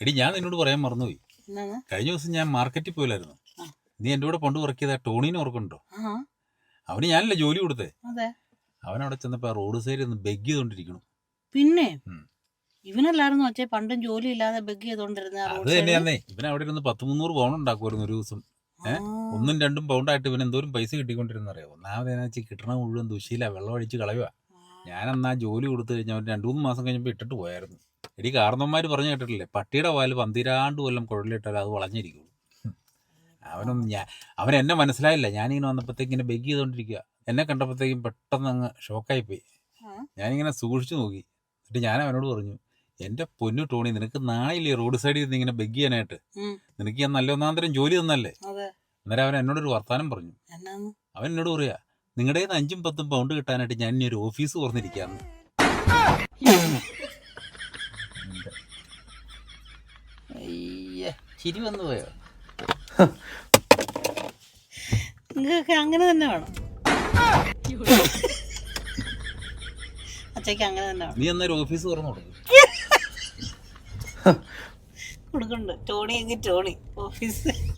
എടി ഞാൻ നിന്നോട് പറയാൻ മറന്നുപോയി. കഴിഞ്ഞ ദിവസം ഞാൻ മാർക്കറ്റിൽ പോയില്ലായിരുന്നു. നീ എൻ്റെ കൂടെ പണ്ട് വർക്ക് ചെയ്ത ടോണീനെ ഓർക്കുന്നുണ്ടോ? അവന് ഞാനല്ലേ ജോലി കൊടുത്തേ. അവനവിടെ ചെന്നപ്പോ റോഡ് സൈഡിൽ നിന്ന് ബെഗ് ചെയ്തോണ്ടിരിക്കണു. പിന്നെ ഇവനല്ലായിരുന്നു വെച്ചേ പണ്ടും ജോലി ഇല്ലാതെ ബെഗ് ചെയ്തോണ്ടിരുന്ന. അത് തന്നെയാന്നേ. ഇവൻ അവിടെ ഇരുന്ന് 100-300 പൗണ്ട് ഉണ്ടാക്കുമായിരുന്നു ഒരു ദിവസം. 1-2 പൗണ്ടായിട്ട് ഇവൻ എന്തോരം പൈസ കിട്ടിക്കൊണ്ടിരുന്ന അറിയാം. ഒന്നാമതെന്ന് വെച്ചാൽ കിട്ടണ മുഴുവൻ ദുശീല, വെള്ളം അടിച്ച് കളയുക. ഞാനെന്നാ ജോലി കൊടുത്തു കഴിഞ്ഞാൽ അവൻ 2-3 മാസം കഴിഞ്ഞപ്പോൾ ഇട്ടിട്ട് പോയായിരുന്നു. എടി കാരണവന്മാർ പറഞ്ഞു കേട്ടിട്ടില്ലേ, പട്ടിയുടെ പാല് 12 കൊല്ലം കുഴലിട്ടാൽ അത് വളഞ്ഞിരിക്കും. അവൻ എന്നെ മനസ്സിലായില്ല. ഞാനിങ്ങനെ വന്നപ്പോഴത്തേക്ക് ഇങ്ങനെ ബെഗ് ചെയ്തോണ്ടിരിക്കുക. എന്നെ കണ്ടപ്പോഴത്തേക്കും പെട്ടെന്ന് അങ്ങ് ഷോക്കായിപ്പോയി. ഞാനിങ്ങനെ സൂക്ഷിച്ചു നോക്കി. എന്നിട്ട് ഞാൻ അവനോട് പറഞ്ഞു, എന്റെ പൊന്നു ടോണി, നിനക്ക് നാളെ റോഡ് സൈഡിൽ നിന്ന് ഇങ്ങനെ ബെഗ് ചെയ്യാനായിട്ട്? നിനക്ക് ഞാൻ നല്ല ഒന്നാന്തരം ജോലി തന്നല്ലേ? അന്നേരം അവൻ എന്നോടൊരു വർത്താനം പറഞ്ഞു. അവൻ എന്നോട് പറയാ, നിങ്ങളുടെ 5-10 പൗണ്ട് കിട്ടാനായിട്ട് ഞാൻ ഇനി ഒരു ഓഫീസ് തുറന്നിരിക്കാന്ന്. ചിരി വന്നു പോയോ? നിങ്ങൾക്ക് അങ്ങനെ തന്നെ വേണം. അച്ഛക്ക് അങ്ങനെ തന്നെ വേണം. നീ എന്നൊരു ഓഫീസ് തുറന്നു കൊടുക്കണ്ട്. ടോണി എങ്കിൽ ടോണി ഓഫീസ്.